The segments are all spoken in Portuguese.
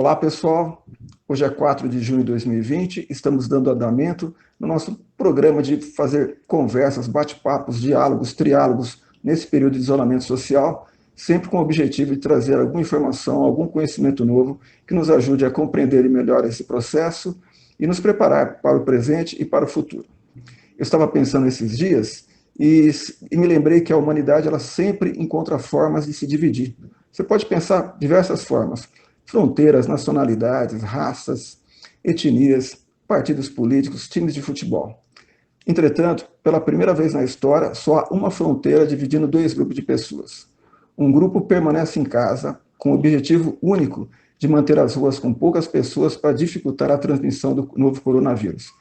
Olá, pessoal. Hoje é 4 de junho de 2020. Estamos dando andamento no nosso programa de fazer conversas, bate-papos, diálogos, triálogos nesse período de isolamento social, sempre com o objetivo de trazer alguma informação, algum conhecimento novo que nos ajude a compreender melhor esse processo e nos preparar para o presente e para o futuro. Eu estava pensando esses dias e me lembrei que a humanidade ela sempre encontra formas de se dividir. Você pode pensar diversas formas: fronteiras, nacionalidades, raças, etnias, partidos políticos, times de futebol. Entretanto, pela primeira vez na história, só há uma fronteira dividindo dois grupos de pessoas. Um grupo permanece em casa com o objetivo único de manter as ruas com poucas pessoas para dificultar a transmissão do novo coronavírus.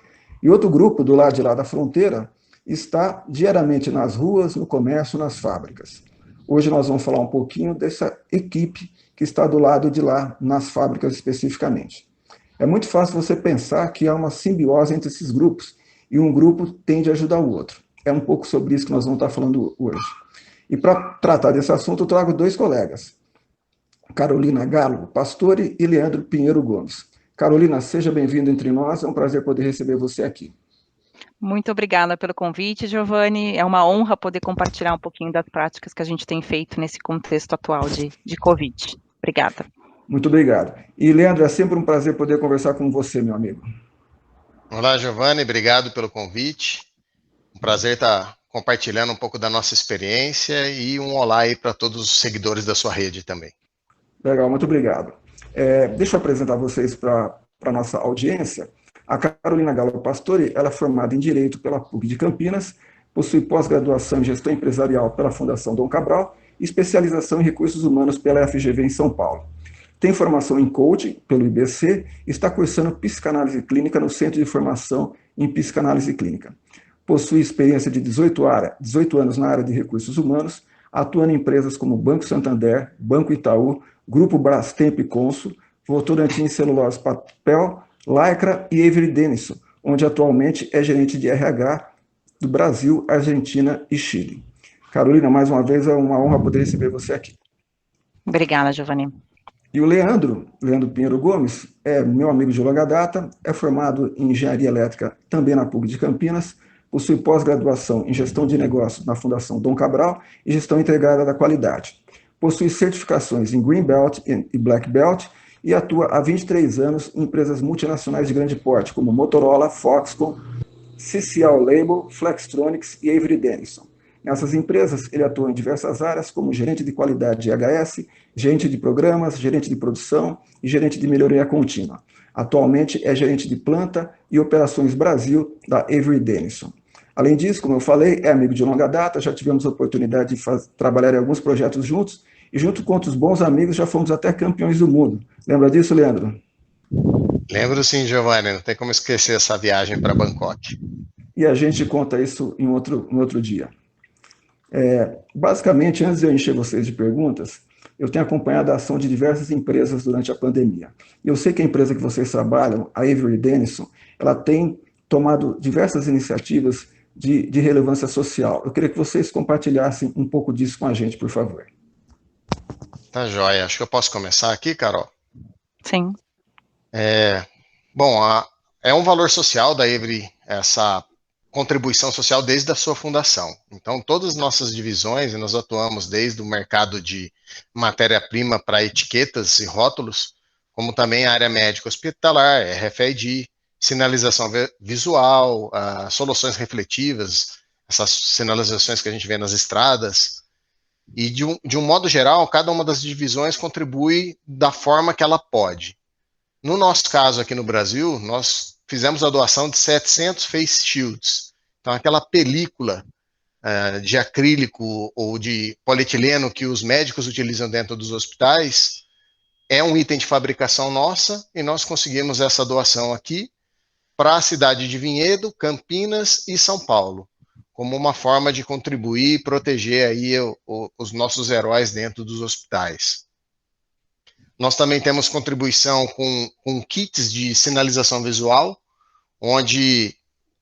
E outro grupo, do lado de lá da fronteira, está diariamente nas ruas, no comércio, nas fábricas. Hoje nós vamos falar um pouquinho dessa equipe que está do lado de lá, nas fábricas especificamente. É muito fácil você pensar que há uma simbiose entre esses grupos e um grupo tende a ajudar o outro. É um pouco sobre isso que nós vamos estar falando hoje. E para tratar desse assunto, eu trago dois colegas, Carolina Galo Pastore e Leandro Pinheiro Gomes. Carolina, seja bem-vinda entre nós, é um prazer poder receber você aqui. Muito obrigada pelo convite, Giovanni. É uma honra poder compartilhar um pouquinho das práticas que a gente tem feito nesse contexto atual de Covid. Obrigada. Muito obrigado. E, Leandro, é sempre um prazer poder conversar com você, meu amigo. Olá, Giovanni, obrigado pelo convite. Um prazer estar compartilhando um pouco da nossa experiência e um olá aí para todos os seguidores da sua rede também. Legal, muito obrigado. Deixa eu apresentar vocês para a nossa audiência. A Carolina Galo Pastore, ela é formada em Direito pela PUC de Campinas, possui pós-graduação em Gestão Empresarial pela Fundação Dom Cabral e especialização em Recursos Humanos pela FGV em São Paulo. Tem formação em coaching pelo IBC e está cursando psicanálise clínica no Centro de Formação em Psicanálise Clínica. Possui experiência de 18 anos na área de recursos humanos, atuando em empresas como Banco Santander, Banco Itaú, Grupo Brastemp e Consul, Votorantim Celulose Papel, Lycra e Avery Dennison, onde atualmente é gerente de RH do Brasil, Argentina e Chile. Carolina, mais uma vez é uma honra poder receber você aqui. Obrigada, Giovanni. E o Leandro Pinheiro Gomes, é meu amigo de longa data, é formado em Engenharia Elétrica também na PUC de Campinas, possui pós-graduação em Gestão de Negócios na Fundação Dom Cabral e Gestão Integrada da Qualidade. Possui certificações em Green Belt e Black Belt e atua há 23 anos em empresas multinacionais de grande porte, como Motorola, Foxconn, CCL Label, Flextronics e Avery Dennison. Nessas empresas, ele atua em diversas áreas, como gerente de qualidade de IHS, gerente de programas, gerente de produção e gerente de melhoria contínua. Atualmente é gerente de planta e operações Brasil da Avery Dennison. Além disso, como eu falei, é amigo de longa data, já tivemos a oportunidade de trabalhar em alguns projetos juntos, e junto com outros bons amigos já fomos até campeões do mundo. Lembra disso, Leandro? Lembro sim, Giovanni, não tem como esquecer essa viagem para Bangkok. E a gente conta isso em outro dia. Basicamente, antes de eu encher vocês de perguntas, eu tenho acompanhado a ação de diversas empresas durante a pandemia. E eu sei que a empresa que vocês trabalham, a Avery Dennison, ela tem tomado diversas iniciativas de relevância social. Eu queria que vocês compartilhassem um pouco disso com a gente, por favor. Tá joia. Acho que eu posso começar aqui, Carol? Sim. Bom, é um valor social da Avery, essa contribuição social desde a sua fundação. Então, todas as nossas divisões, e nós atuamos desde o mercado de matéria-prima para etiquetas e rótulos, como também a área médica hospitalar, RFID, sinalização visual, soluções refletivas, essas sinalizações que a gente vê nas estradas. E, de um modo geral, cada uma das divisões contribui da forma que ela pode. No nosso caso aqui no Brasil, nós fizemos a doação de 700 face shields. Então, aquela película de acrílico ou de polietileno que os médicos utilizam dentro dos hospitais é um item de fabricação nossa e nós conseguimos essa doação aqui para a cidade de Vinhedo, Campinas e São Paulo, como uma forma de contribuir e proteger aí os nossos heróis dentro dos hospitais. Nós também temos contribuição com kits de sinalização visual, onde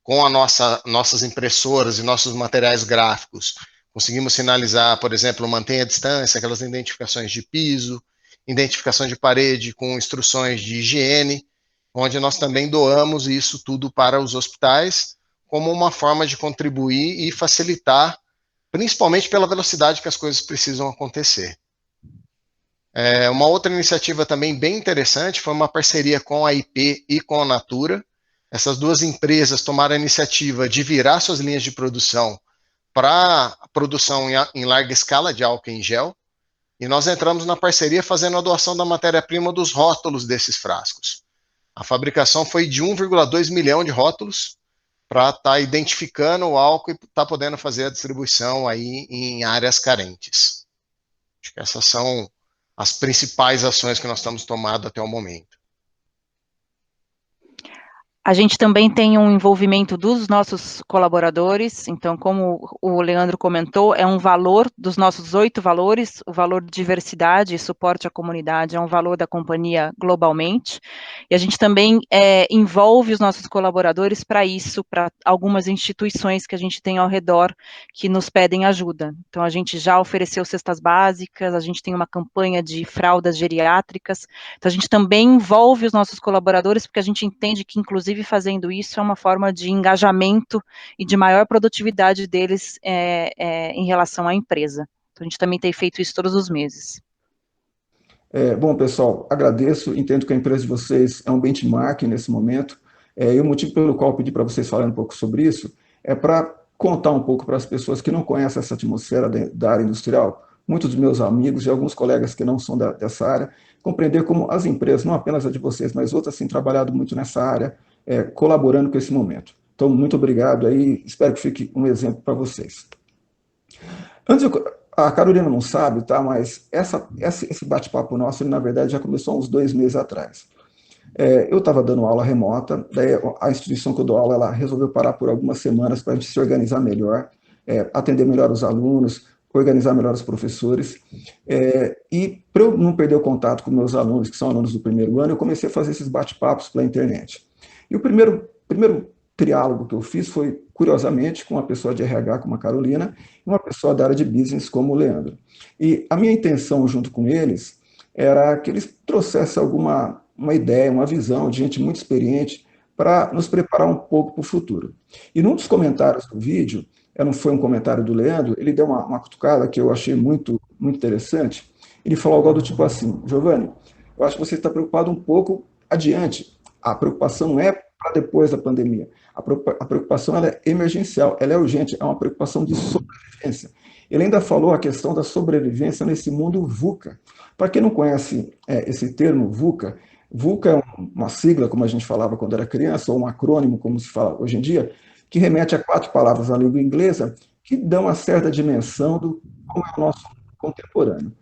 com nossas impressoras e nossos materiais gráficos, conseguimos sinalizar, por exemplo, mantenha a distância, aquelas identificações de piso, identificação de parede, com instruções de higiene, onde nós também doamos isso tudo para os hospitais, como uma forma de contribuir e facilitar, principalmente pela velocidade que as coisas precisam acontecer. Uma outra iniciativa também bem interessante foi uma parceria com a IP e com a Natura. Essas duas empresas tomaram a iniciativa de virar suas linhas de produção para produção em larga escala de álcool em gel, e nós entramos na parceria fazendo a doação da matéria-prima dos rótulos desses frascos. A fabricação foi de 1,2 milhão de rótulos para estar identificando o álcool e estar podendo fazer a distribuição aí em áreas carentes. Acho que essas são as principais ações que nós estamos tomando até o momento. A gente também tem um envolvimento dos nossos colaboradores, então, como o Leandro comentou, é um valor dos nossos 8 valores, o valor de diversidade e suporte à comunidade é um valor da companhia globalmente, e a gente também envolve os nossos colaboradores para isso, para algumas instituições que a gente tem ao redor que nos pedem ajuda. Então, a gente já ofereceu cestas básicas, a gente tem uma campanha de fraldas geriátricas, então a gente também envolve os nossos colaboradores, porque a gente entende que, inclusive, fazendo isso é uma forma de engajamento e de maior produtividade deles em relação à empresa. Então, a gente também tem feito isso todos os meses. Bom, pessoal, agradeço, entendo que a empresa de vocês é um benchmark nesse momento, e o motivo pelo qual eu pedi para vocês falarem um pouco sobre isso é para contar um pouco para as pessoas que não conhecem essa atmosfera da área industrial, muitos dos meus amigos e alguns colegas que não são dessa área, compreender como as empresas, não apenas a de vocês, mas outras têm trabalhado muito nessa área, colaborando com esse momento. Então, muito obrigado aí, espero que fique um exemplo para vocês. A Carolina não sabe, tá? Mas esse bate-papo nosso, ele, na verdade, já começou há uns 2 meses atrás. Eu estava dando aula remota, daí a instituição que eu dou aula, ela resolveu parar por algumas semanas para a gente se organizar melhor, atender melhor os alunos, organizar melhor os professores, e para eu não perder o contato com meus alunos, que são alunos do primeiro ano, eu comecei a fazer esses bate-papos pela internet. E o primeiro triálogo que eu fiz foi, curiosamente, com uma pessoa de RH como a Carolina e uma pessoa da área de business como o Leandro. E a minha intenção junto com eles era que eles trouxessem uma ideia, uma visão de gente muito experiente para nos preparar um pouco para o futuro. E num dos comentários do vídeo, não foi um comentário do Leandro, ele deu uma cutucada que eu achei muito, muito interessante. Ele falou algo do tipo assim: Giovanni, eu acho que você está preocupado um pouco adiante. A preocupação não é para depois da pandemia. A preocupação ela é emergencial, ela é urgente, é uma preocupação de sobrevivência. Ele ainda falou a questão da sobrevivência nesse mundo VUCA. Para quem não conhece esse termo VUCA, VUCA é uma sigla, como a gente falava quando era criança, ou um acrônimo, como se fala hoje em dia, que remete a 4 palavras na língua inglesa que dão uma certa dimensão do como é o nosso contemporâneo.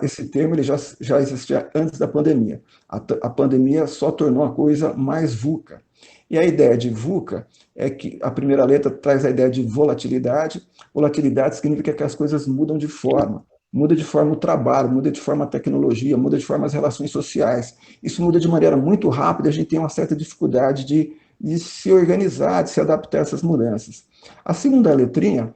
Esse termo ele já existia antes da pandemia. A pandemia só tornou a coisa mais VUCA. E a ideia de VUCA é que a primeira letra traz a ideia de volatilidade. Volatilidade significa que as coisas mudam de forma. Muda de forma o trabalho, muda de forma a tecnologia, muda de forma as relações sociais. Isso muda de maneira muito rápida, a gente tem uma certa dificuldade de se organizar, de se adaptar a essas mudanças. A segunda letrinha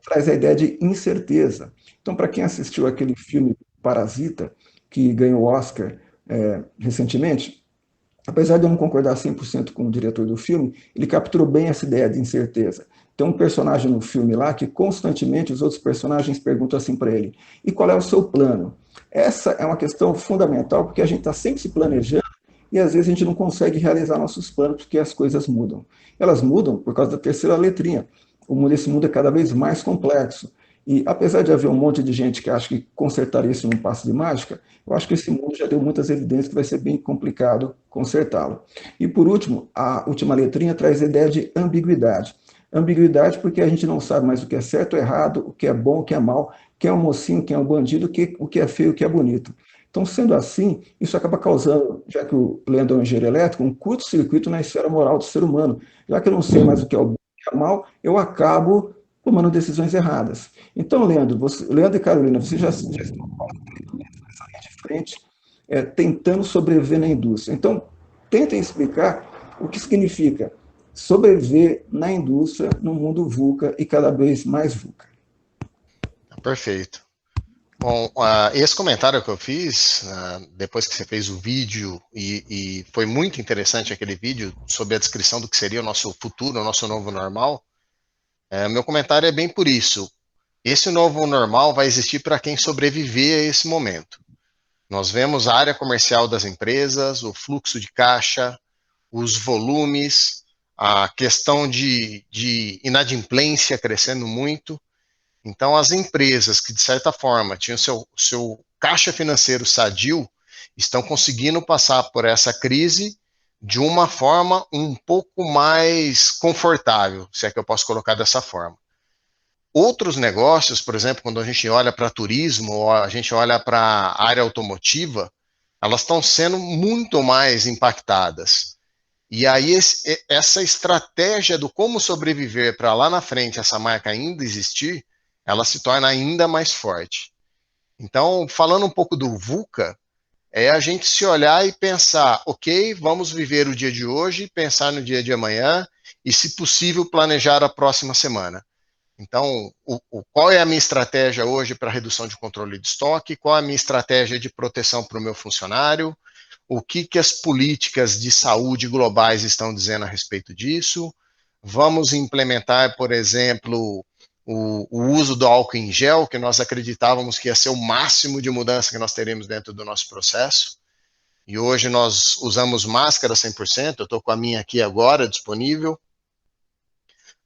traz a ideia de incerteza. Então, para quem assistiu aquele filme Parasita, que ganhou o Oscar recentemente, apesar de eu não concordar 100% com o diretor do filme, ele capturou bem essa ideia de incerteza. Tem um personagem no filme lá que constantemente os outros personagens perguntam assim para ele: e qual é o seu plano? Essa é uma questão fundamental, porque a gente está sempre se planejando e às vezes a gente não consegue realizar nossos planos porque as coisas mudam. Elas mudam por causa da terceira letrinha. Esse mundo é cada vez mais complexo. E apesar de haver um monte de gente que acha que consertaria isso num passo de mágica, eu acho que esse mundo já deu muitas evidências que vai ser bem complicado consertá-lo. E por último, a última letrinha traz a ideia de ambiguidade. Ambiguidade porque a gente não sabe mais o que é certo ou errado, o que é bom, o que é mal, quem é um mocinho, quem é um bandido, o que é feio, o que é bonito. Então, sendo assim, isso acaba causando, já que o Leandro é um engenheiro elétrico, um curto-circuito na esfera moral do ser humano. Já que eu não sei mais o que é o bom e o que é mal, eu acabo tomando decisões erradas. Então, Leandro e Carolina, vocês já estão nessa linha de frente, tentando sobreviver na indústria. Então, tentem explicar o que significa sobreviver na indústria, no mundo VUCA e cada vez mais VUCA. Perfeito. Bom, esse comentário que eu fiz, depois que você fez o vídeo, e foi muito interessante aquele vídeo sobre a descrição do que seria o nosso futuro, o nosso novo normal, meu comentário é bem por isso. Esse novo normal vai existir para quem sobreviver a esse momento. Nós vemos a área comercial das empresas, o fluxo de caixa, os volumes, a questão de inadimplência crescendo muito. Então, as empresas que, de certa forma, tinham seu caixa financeiro sadio, estão conseguindo passar por essa crise de uma forma um pouco mais confortável, se é que eu posso colocar dessa forma. Outros negócios, por exemplo, quando a gente olha para turismo, ou a gente olha para a área automotiva, elas estão sendo muito mais impactadas. E aí, essa estratégia do como sobreviver para lá na frente essa marca ainda existir, ela se torna ainda mais forte. Então, falando um pouco do VUCA, é a gente se olhar e pensar, ok, vamos viver o dia de hoje, pensar no dia de amanhã e, se possível, planejar a próxima semana. Então, qual é a minha estratégia hoje para redução de controle de estoque? Qual é a minha estratégia de proteção para o meu funcionário? O que as políticas de saúde globais estão dizendo a respeito disso? Vamos implementar, por exemplo, o uso do álcool em gel, que nós acreditávamos que ia ser o máximo de mudança que nós teremos dentro do nosso processo. E hoje nós usamos máscara 100%, eu estou com a minha aqui agora disponível.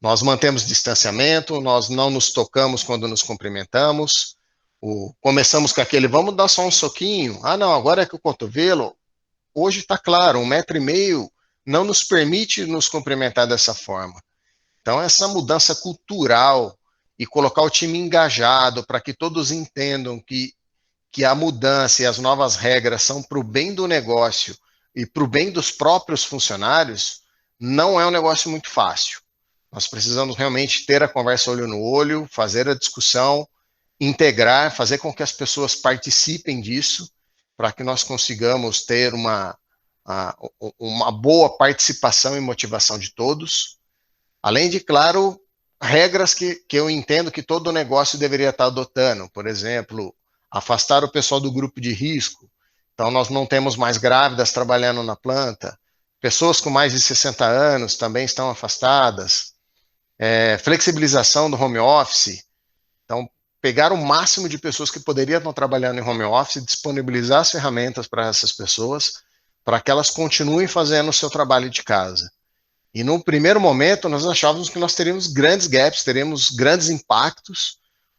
Nós mantemos distanciamento, nós não nos tocamos quando nos cumprimentamos. Começamos com aquele, vamos dar só um soquinho. Ah, não, agora é que o cotovelo. Hoje está claro, 1,5 m não nos permite nos cumprimentar dessa forma. Então, essa mudança cultural e colocar o time engajado para que todos entendam que a mudança e as novas regras são para o bem do negócio e para o bem dos próprios funcionários, não é um negócio muito fácil. Nós precisamos realmente ter a conversa olho no olho, fazer a discussão, integrar, fazer com que as pessoas participem disso, para que nós consigamos ter uma boa participação e motivação de todos. Além de, claro, regras que eu entendo que todo negócio deveria estar adotando. Por exemplo, afastar o pessoal do grupo de risco. Então, nós não temos mais grávidas trabalhando na planta. Pessoas com mais de 60 anos também estão afastadas. Flexibilização do home office. Então, pegar o máximo de pessoas que poderiam estar trabalhando em home office, disponibilizar as ferramentas para essas pessoas, para que elas continuem fazendo o seu trabalho de casa. E no primeiro momento, nós achávamos que nós teríamos grandes gaps, teríamos grandes impactos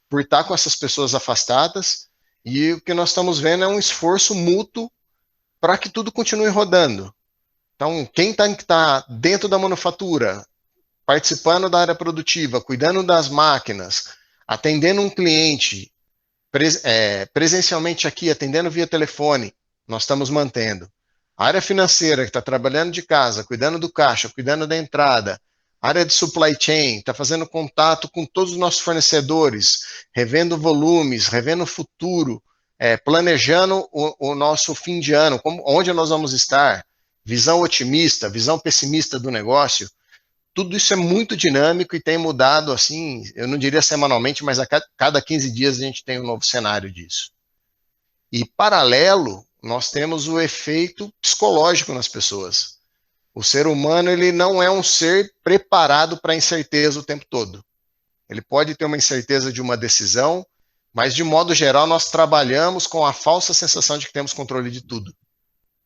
por estar com essas pessoas afastadas, e o que nós estamos vendo é um esforço mútuo para que tudo continue rodando. Então, quem está dentro da manufatura, participando da área produtiva, cuidando das máquinas, atendendo um cliente presencialmente aqui, atendendo via telefone, nós estamos mantendo. A área financeira, que está trabalhando de casa, cuidando do caixa, cuidando da entrada, a área de supply chain, está fazendo contato com todos os nossos fornecedores, revendo volumes, revendo o futuro, planejando o nosso fim de ano, onde nós vamos estar, visão otimista, visão pessimista do negócio. Tudo isso é muito dinâmico e tem mudado, assim, eu não diria semanalmente, mas a cada 15 dias a gente tem um novo cenário disso. E, paralelo, nós temos o efeito psicológico nas pessoas. O ser humano, ele não é um ser preparado para a incerteza o tempo todo. Ele pode ter uma incerteza de uma decisão, mas, de modo geral, nós trabalhamos com a falsa sensação de que temos controle de tudo.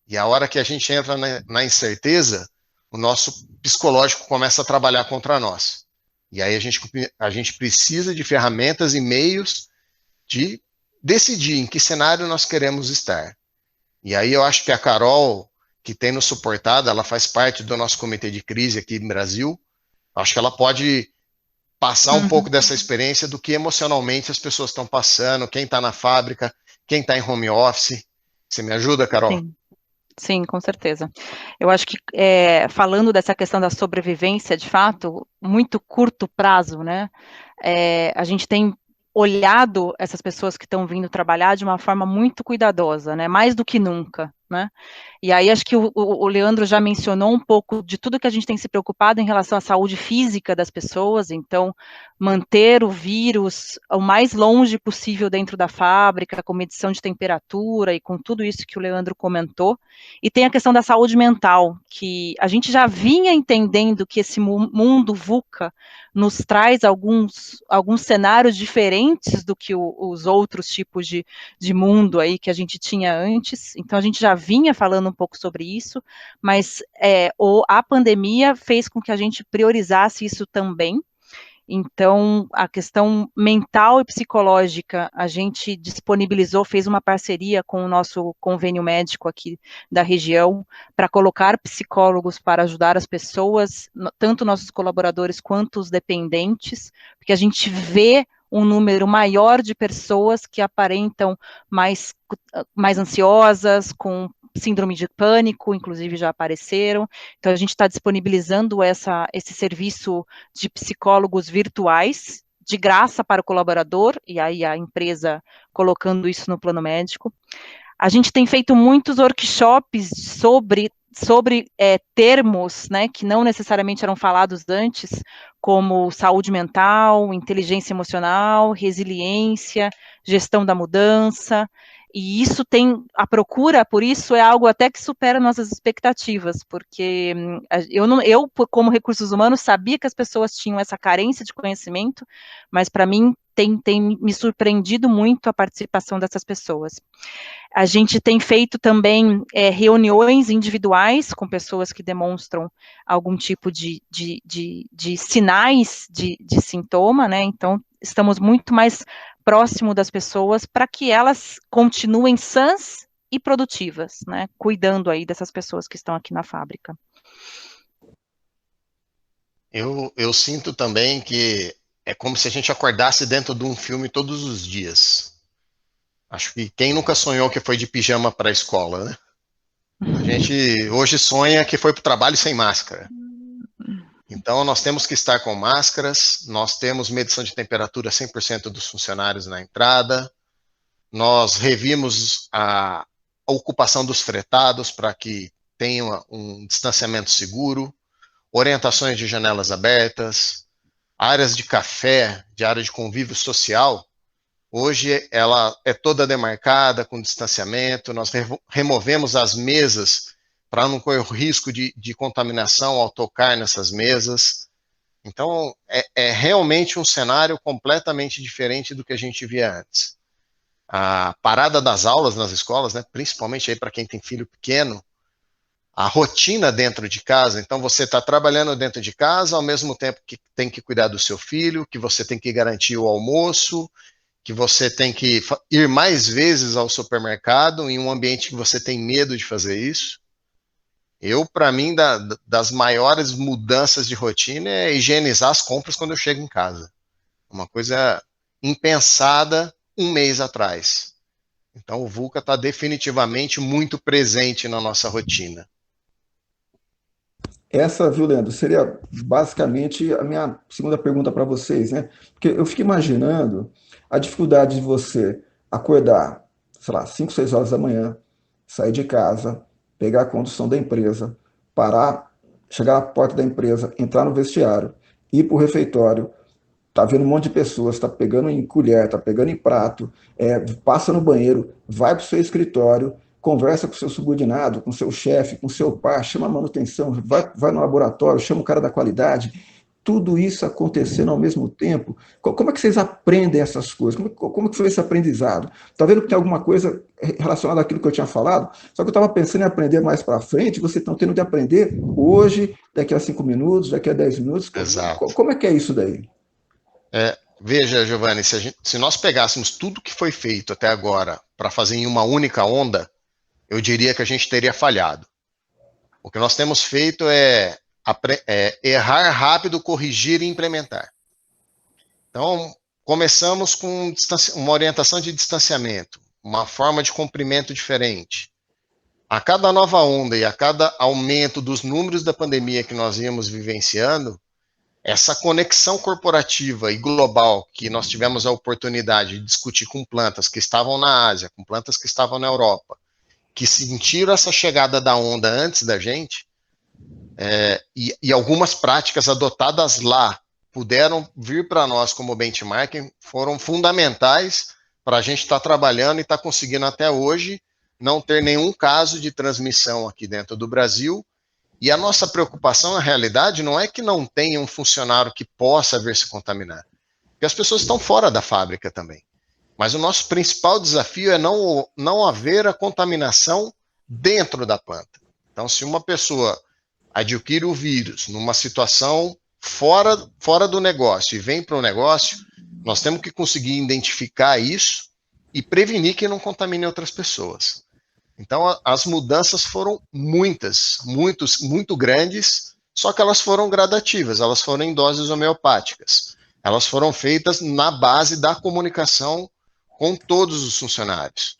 E a hora que a gente entra na incerteza, o nosso psicológico começa a trabalhar contra nós. E aí a gente precisa de ferramentas e meios de decidir em que cenário nós queremos estar. E aí eu acho que a Carol, que tem nos suportado, ela faz parte do nosso comitê de crise aqui no Brasil, acho que ela pode passar um pouco dessa experiência do que emocionalmente as pessoas estão passando, quem está na fábrica, quem está em home office. Você me ajuda, Carol? Sim. Sim, com certeza. Eu acho que, falando dessa questão da sobrevivência, de fato, muito curto prazo, né? A gente tem olhado essas pessoas que estão vindo trabalhar de uma forma muito cuidadosa, né? Mais do que nunca, né? E aí acho que o Leandro já mencionou um pouco de tudo que a gente tem se preocupado em relação à saúde física das pessoas, então manter o vírus o mais longe possível dentro da fábrica, com medição de temperatura e com tudo isso que o Leandro comentou. E tem a questão da saúde mental, que a gente já vinha entendendo que esse mundo VUCA nos traz alguns cenários diferentes do que os outros tipos de mundo aí que a gente tinha antes, então a gente já vinha falando um pouco sobre isso, mas a pandemia fez com que a gente priorizasse isso também. Então, a questão mental e psicológica, a gente disponibilizou, fez uma parceria com o nosso convênio médico aqui da região, para colocar psicólogos para ajudar as pessoas, tanto nossos colaboradores quanto os dependentes, porque a gente vê um número maior de pessoas que aparentam mais ansiosas, com síndrome de pânico, inclusive já apareceram. Então, a gente está disponibilizando esse serviço de psicólogos virtuais, de graça para o colaborador, e aí a empresa colocando isso no plano médico. A gente tem feito muitos workshops sobre termos, né, que não necessariamente eram falados antes, como saúde mental, inteligência emocional, resiliência, gestão da mudança, e isso a procura por isso é algo até que supera nossas expectativas, porque eu, como recursos humanos, sabia que as pessoas tinham essa carência de conhecimento, mas para mim tem me surpreendido muito a participação dessas pessoas. A gente tem feito também reuniões individuais com pessoas que demonstram algum tipo de sinais de sintoma, né? Então, estamos muito mais próximo das pessoas para que elas continuem sãs e produtivas, né? Cuidando aí dessas pessoas que estão aqui na fábrica. Eu sinto também que é como se a gente acordasse dentro de um filme todos os dias. Acho que quem nunca sonhou que foi de pijama para a escola, né? A gente hoje sonha que foi para o trabalho sem máscara. Então, nós temos que estar com máscaras, nós temos medição de temperatura 100% dos funcionários na entrada, nós revimos a ocupação dos fretados para que tenha um distanciamento seguro, orientações de janelas abertas, áreas de café, de área de convívio social. Hoje ela é toda demarcada, com distanciamento, nós removemos as mesas para não correr o risco de contaminação ao tocar nessas mesas. Então, é realmente um cenário completamente diferente do que a gente via antes. A parada das aulas nas escolas, né, principalmente aí para quem tem filho pequeno, a rotina dentro de casa, então você está trabalhando dentro de casa, ao mesmo tempo que tem que cuidar do seu filho, que você tem que garantir o almoço, que você tem que ir mais vezes ao supermercado em um ambiente que você tem medo de fazer isso. Para mim, das maiores mudanças de rotina é higienizar as compras quando eu chego em casa. Uma coisa impensada um mês atrás. Então, o VUCA está definitivamente muito presente na nossa rotina. Essa, viu, Leandro, seria basicamente a minha segunda pergunta para vocês, né? Porque eu fico imaginando a dificuldade de você acordar, sei lá, 5, 6 horas da manhã, sair de casa, pegar a condução da empresa, parar, chegar à porta da empresa, entrar no vestiário, ir para o refeitório, tá vendo um monte de pessoas, tá pegando em colher, tá pegando em prato, passa no banheiro, vai para o seu escritório, conversa com o seu subordinado, com o seu chefe, com o seu par, chama a manutenção, vai no laboratório, chama o cara da qualidade. Tudo isso acontecendo ao mesmo tempo. Como é que vocês aprendem essas coisas? Como que foi esse aprendizado? Tá vendo que tem alguma coisa relacionada àquilo que eu tinha falado? Só que eu estava pensando em aprender mais para frente, vocês estão tendo de aprender hoje, daqui a 5 minutos, daqui a 10 minutos. Exato. Como é que é isso daí? Veja, Giovanni, se nós pegássemos tudo que foi feito até agora para fazer em uma única onda, eu diria que a gente teria falhado. O que nós temos feito é errar rápido, corrigir e implementar. Então, começamos com uma orientação de distanciamento, uma forma de comprimento diferente. A cada nova onda e a cada aumento dos números da pandemia que nós íamos vivenciando, essa conexão corporativa e global que nós tivemos a oportunidade de discutir com plantas que estavam na Ásia, com plantas que estavam na Europa, que sentiram essa chegada da onda antes da gente, e algumas práticas adotadas lá puderam vir para nós como benchmarking, foram fundamentais para a gente estar trabalhando e estar conseguindo até hoje não ter nenhum caso de transmissão aqui dentro do Brasil. E a nossa preocupação, na realidade, não é que não tenha um funcionário que possa vir se contaminar, porque as pessoas estão fora da fábrica também. Mas o nosso principal desafio é não haver a contaminação dentro da planta. Então, se uma pessoa adquire o vírus numa situação fora do negócio e vem para o negócio, nós temos que conseguir identificar isso e prevenir que não contamine outras pessoas. Então, as mudanças foram muito grandes, só que elas foram gradativas, elas foram em doses homeopáticas. Elas foram feitas na base da comunicação com todos os funcionários.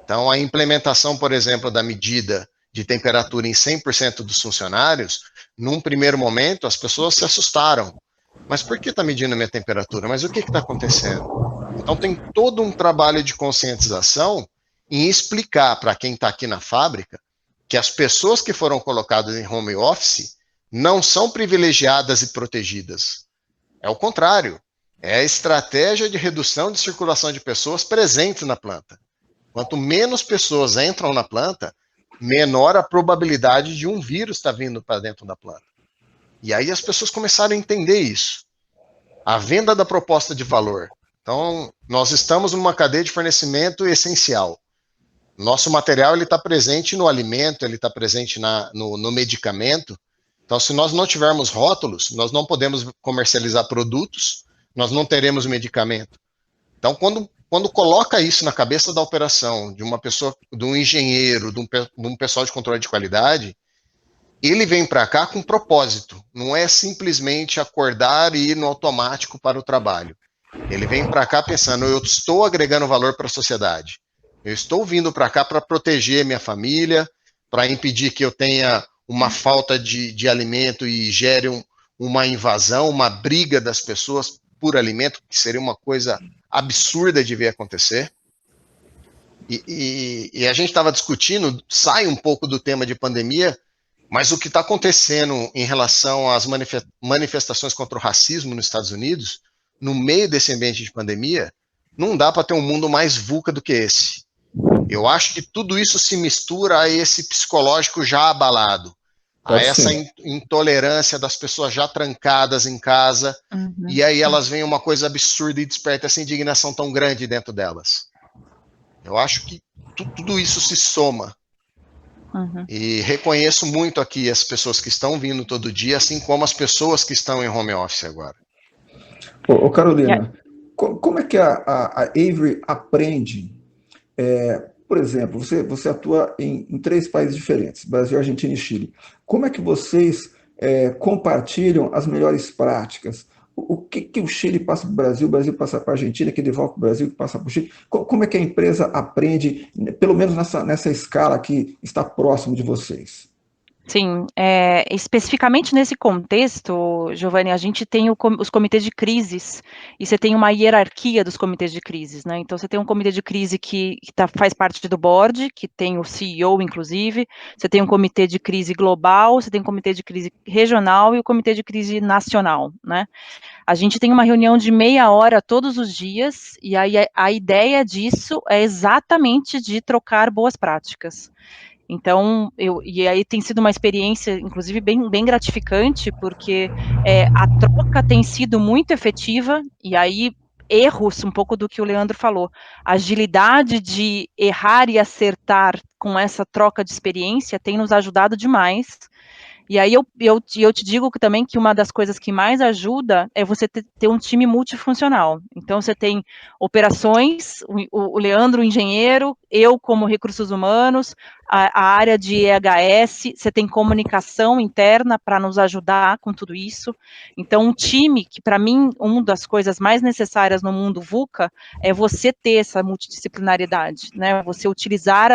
Então, a implementação, por exemplo, da medida de temperatura em 100% dos funcionários, num primeiro momento, as pessoas se assustaram. Mas por que está medindo a minha temperatura? Mas o que está acontecendo? Então, tem todo um trabalho de conscientização em explicar para quem está aqui na fábrica que as pessoas que foram colocadas em home office não são privilegiadas e protegidas. É o contrário. É a estratégia de redução de circulação de pessoas presentes na planta. Quanto menos pessoas entram na planta, menor a probabilidade de um vírus estar vindo para dentro da planta. E aí as pessoas começaram a entender isso. A venda da proposta de valor. Então, nós estamos numa cadeia de fornecimento essencial. Nosso material está presente no alimento, ele está presente no medicamento. Então, se nós não tivermos rótulos, nós não podemos comercializar produtos, nós não teremos medicamento. Então, quando coloca isso na cabeça da operação, de uma pessoa, de um engenheiro, de um pessoal de controle de qualidade, ele vem para cá com propósito. Não é simplesmente acordar e ir no automático para o trabalho. Ele vem para cá pensando, eu estou agregando valor para a sociedade. Eu estou vindo para cá para proteger minha família, para impedir que eu tenha uma falta de alimento e gere uma invasão, uma briga das pessoas por alimento, que seria uma coisa absurda de ver acontecer. E a gente estava discutindo, sai um pouco do tema de pandemia, mas o que está acontecendo em relação às manifestações contra o racismo nos Estados Unidos, no meio desse ambiente de pandemia, não dá para ter um mundo mais VUCA do que esse. Eu acho que tudo isso se mistura a esse psicológico já abalado, a essa intolerância das pessoas já trancadas em casa, e aí elas veem uma coisa absurda e desperta essa indignação tão grande dentro delas. Eu acho que tudo isso se soma. E reconheço muito aqui as pessoas que estão vindo todo dia, assim como as pessoas que estão em home office agora. Ô Carolina, como é que a Avery aprende? Por exemplo, você atua em 3 países diferentes, Brasil, Argentina e Chile. Como é que vocês compartilham as melhores práticas? O que o Chile passa para o Brasil passa para a Argentina, que devolve para o Brasil, que passa para o Chile? Como é que a empresa aprende, pelo menos nessa escala que está próximo de vocês? Sim, especificamente nesse contexto, Giovanni, a gente tem os comitês de crises, e você tem uma hierarquia dos comitês de crises, né? Então, você tem um comitê de crise que faz parte do board, que tem o CEO, inclusive, você tem um comitê de crise global, você tem um comitê de crise regional e o comitê de crise nacional, né? A gente tem uma reunião de meia hora todos os dias, e aí a ideia disso é exatamente de trocar boas práticas. Então, e aí tem sido uma experiência, inclusive, bem gratificante, porque a troca tem sido muito efetiva, e aí erros, um pouco do que o Leandro falou, a agilidade de errar e acertar com essa troca de experiência tem nos ajudado demais. E aí eu te digo que também que uma das coisas que mais ajuda é você ter um time multifuncional. Então, você tem operações, o Leandro, o engenheiro, eu como recursos humanos, a área de EHS, você tem comunicação interna para nos ajudar com tudo isso. Então, um time que, para mim, uma das coisas mais necessárias no mundo VUCA é você ter essa multidisciplinariedade, né? Você utilizar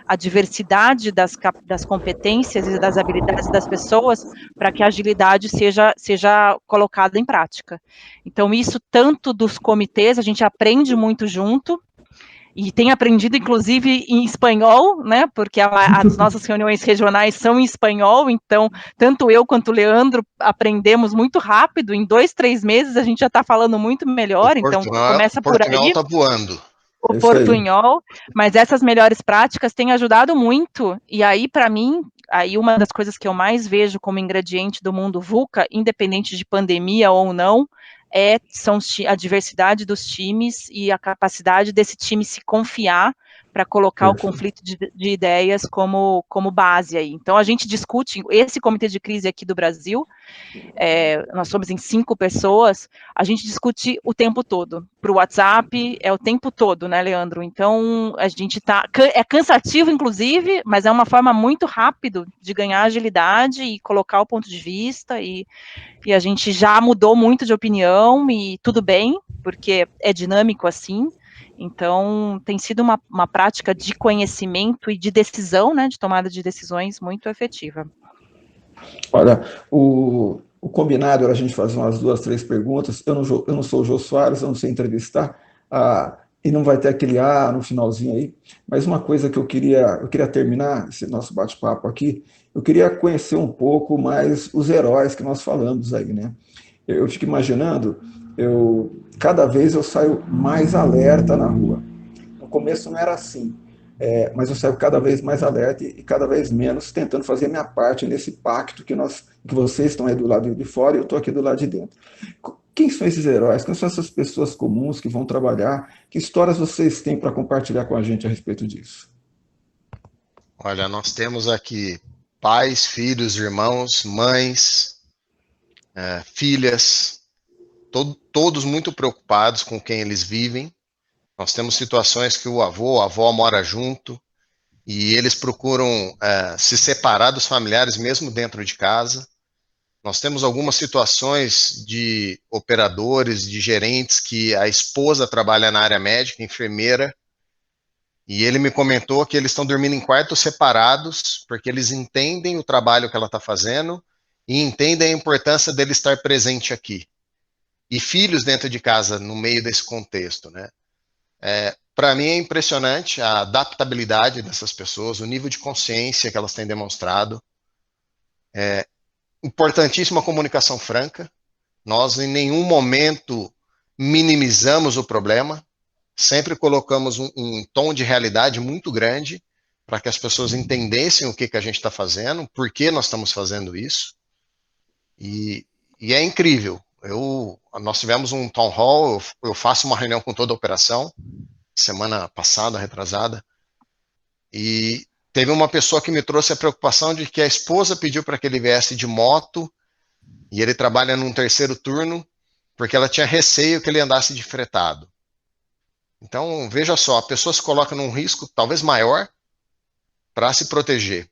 a diversidade das competências e das habilidades das pessoas para que a agilidade seja colocada em prática. Então, isso tanto dos comitês, a gente aprende muito junto, e tem aprendido, inclusive, em espanhol, né, porque as nossas reuniões regionais são em espanhol, então, tanto eu quanto o Leandro aprendemos muito rápido, em 2, 3 meses a gente já está falando muito melhor, então começa por aí. O portunhol está voando. O portunhol, mas essas melhores práticas têm ajudado muito, e aí, para mim, aí uma das coisas que eu mais vejo como ingrediente do mundo VUCA, independente de pandemia ou não, são a diversidade dos times e a capacidade desse time se confiar para colocar o conflito de ideias como base aí. Então, a gente discute, esse comitê de crise aqui do Brasil, nós somos em 5 pessoas, a gente discute o tempo todo, para o WhatsApp, o tempo todo, né, Leandro? Então, a gente é cansativo, inclusive, mas é uma forma muito rápida de ganhar agilidade e colocar o ponto de vista, e a gente já mudou muito de opinião, e tudo bem, porque é dinâmico assim. Então, tem sido uma prática de conhecimento e de decisão, né, de tomada de decisões muito efetiva. Olha, o combinado era a gente fazer umas 2, 3 perguntas. Eu não sou o Jô Soares, eu não sei entrevistar, e não vai ter aquele no finalzinho aí. Mas uma coisa que eu queria terminar esse nosso bate-papo aqui, eu queria conhecer um pouco mais os heróis que nós falamos aí, né? Eu fico imaginando, cada vez eu saio mais alerta na rua. No começo não era assim, mas eu saio cada vez mais alerta e cada vez menos tentando fazer a minha parte nesse pacto que vocês estão aí do lado de fora e eu estou aqui do lado de dentro. Quem são esses heróis? Quem são essas pessoas comuns que vão trabalhar? Que histórias vocês têm para compartilhar com a gente a respeito disso? Olha, nós temos aqui pais, filhos, irmãos, mães, filhas, todos muito preocupados com quem eles vivem. Nós temos situações que a avó mora junto e eles procuram se separar dos familiares mesmo dentro de casa. Nós temos algumas situações de operadores, de gerentes que a esposa trabalha na área médica, enfermeira, e ele me comentou que eles estão dormindo em quartos separados porque eles entendem o trabalho que ela está fazendo e entendem a importância dele estar presente aqui. E filhos dentro de casa, no meio desse contexto, né? Para mim é impressionante a adaptabilidade dessas pessoas, o nível de consciência que elas têm demonstrado. Importantíssima a comunicação franca. Nós em nenhum momento minimizamos o problema, sempre colocamos um tom de realidade muito grande para que as pessoas entendessem o que a gente está fazendo, por que nós estamos fazendo isso. E é incrível. Nós tivemos um town hall, eu faço uma reunião com toda a operação, semana passada, retrasada, e teve uma pessoa que me trouxe a preocupação de que a esposa pediu para que ele viesse de moto, e ele trabalha num 3º turno, porque ela tinha receio que ele andasse de fretado. Então, veja só, a pessoa se coloca num risco talvez maior para se proteger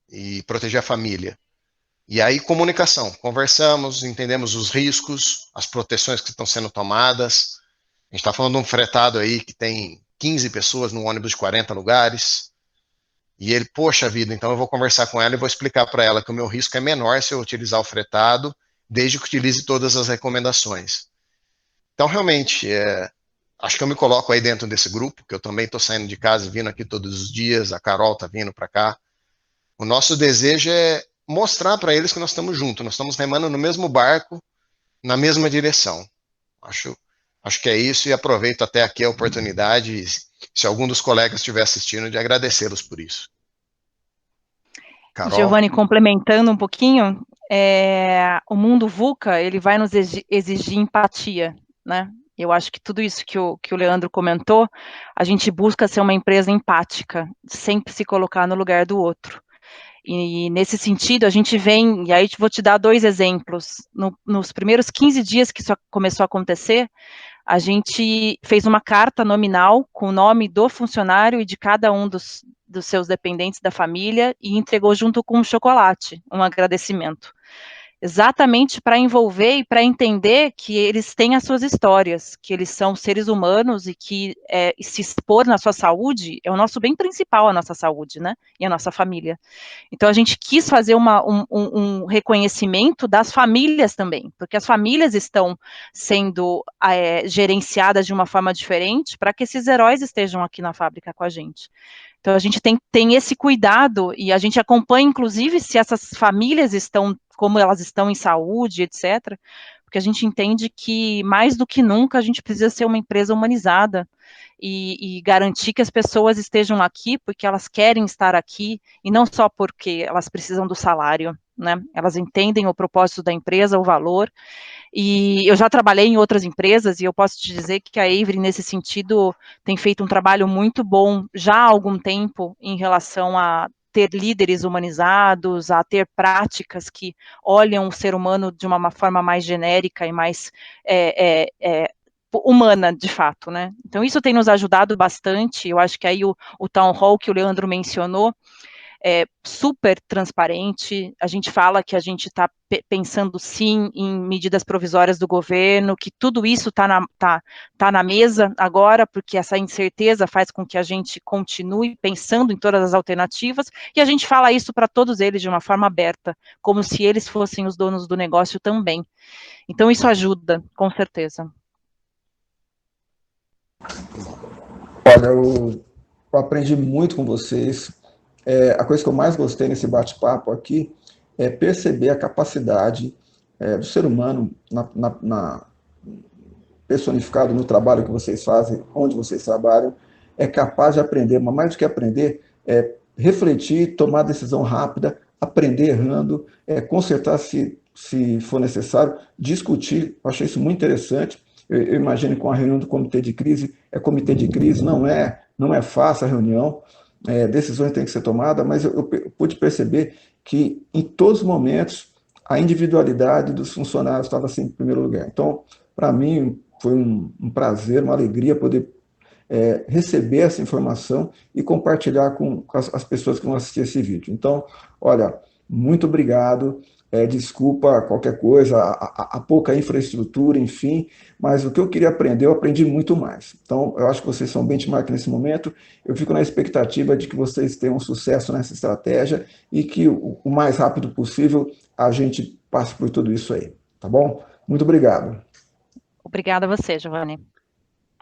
e proteger a família. E aí, comunicação. Conversamos, entendemos os riscos, as proteções que estão sendo tomadas. A gente está falando de um fretado aí que tem 15 pessoas num ônibus de 40 lugares. E ele, poxa vida, então eu vou conversar com ela e vou explicar para ela que o meu risco é menor se eu utilizar o fretado, desde que utilize todas as recomendações. Então, realmente, acho que eu me coloco aí dentro desse grupo, que eu também estou saindo de casa e vindo aqui todos os dias, a Carol está vindo para cá. O nosso desejo é mostrar para eles que nós estamos juntos, nós estamos remando no mesmo barco, na mesma direção. Acho que é isso, e aproveito até aqui a oportunidade, se algum dos colegas estiver assistindo, de agradecê-los por isso. Carol? Giovanni, complementando um pouquinho, o mundo VUCA, ele vai nos exigir empatia, né? Eu acho que tudo isso que o Leandro comentou, a gente busca ser uma empresa empática, sempre se colocar no lugar do outro. E nesse sentido, a gente vem, e aí vou te dar 2 exemplos. Nos primeiros 15 dias que isso começou a acontecer, a gente fez uma carta nominal com o nome do funcionário e de cada um dos seus dependentes da família e entregou junto com um chocolate, um agradecimento. exatamente para envolver e para entender que eles têm as suas histórias, que eles são seres humanos e que se expor na sua saúde é o nosso bem principal, a nossa saúde, né, e a nossa família. Então, a gente quis fazer um reconhecimento das famílias também, porque as famílias estão sendo gerenciadas de uma forma diferente para que esses heróis estejam aqui na fábrica com a gente. Então, a gente tem esse cuidado e a gente acompanha, inclusive, se essas famílias estão, como elas estão em saúde, etc., porque a gente entende que, mais do que nunca, a gente precisa ser uma empresa humanizada e garantir que as pessoas estejam aqui porque elas querem estar aqui e não só porque elas precisam do salário, né? Elas entendem o propósito da empresa, o valor. E eu já trabalhei em outras empresas e eu posso te dizer que a Avery, nesse sentido, tem feito um trabalho muito bom já há algum tempo em relação a ter líderes humanizados, a ter práticas que olham o ser humano de uma forma mais genérica e mais humana, de fato, né? Então, isso tem nos ajudado bastante. Eu acho que aí o Town Hall que o Leandro mencionou é super transparente. A gente fala que a gente está pensando, sim, em medidas provisórias do governo, que tudo isso está na mesa agora, porque essa incerteza faz com que a gente continue pensando em todas as alternativas, e a gente fala isso para todos eles de uma forma aberta, como se eles fossem os donos do negócio também. Então, isso ajuda, com certeza. Olha, eu aprendi muito com vocês. A coisa que eu mais gostei nesse bate-papo aqui é perceber a capacidade do ser humano personificado no trabalho que vocês fazem, onde vocês trabalham, é capaz de aprender, mas mais do que aprender, refletir, tomar decisão rápida, aprender errando, consertar se for necessário, discutir. Eu achei isso muito interessante. Eu imagino que com a reunião do comitê de crise, comitê de crise, não é fácil a reunião, decisões têm que ser tomadas, mas eu pude perceber que em todos os momentos a individualidade dos funcionários estava sempre em primeiro lugar. Então, para mim, foi um prazer, uma alegria poder receber essa informação e compartilhar com as pessoas que vão assistir esse vídeo. Então, olha, muito obrigado. Desculpa qualquer coisa, a pouca infraestrutura, enfim, mas o que eu queria aprender, eu aprendi muito mais. Então, eu acho que vocês são benchmark nesse momento. Eu fico na expectativa de que vocês tenham sucesso nessa estratégia e que o mais rápido possível a gente passe por tudo isso aí, tá bom? Muito obrigado. Obrigada a você, Giovanni.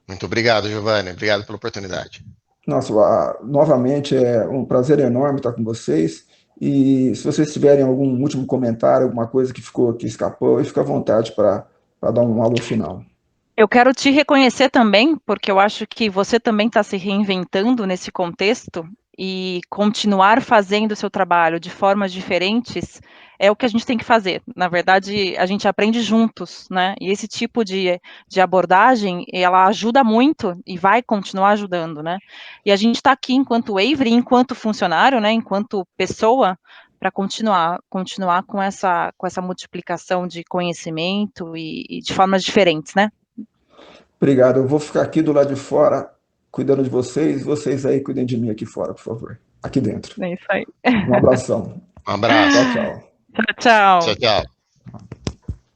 Muito obrigado, Giovanni. Obrigado pela oportunidade. Nossa, novamente é um prazer enorme estar com vocês. E se vocês tiverem algum último comentário, alguma coisa que ficou aqui, escapou, fica à vontade para dar um alô final. Eu quero te reconhecer também, porque eu acho que você também está se reinventando nesse contexto e continuar fazendo o seu trabalho de formas diferentes é o que a gente tem que fazer. Na verdade, a gente aprende juntos, né? E esse tipo de abordagem, ela ajuda muito e vai continuar ajudando, né? E a gente está aqui enquanto Avery, enquanto funcionário, né? Enquanto pessoa, para continuar com essa multiplicação de conhecimento e de formas diferentes, né? Obrigado. Eu vou ficar aqui do lado de fora, cuidando de vocês aí cuidem de mim aqui fora, por favor. Aqui dentro. É isso aí. Um abração. Um abraço. Tchau, tchau. Tchau, tchau. Tchau, tchau.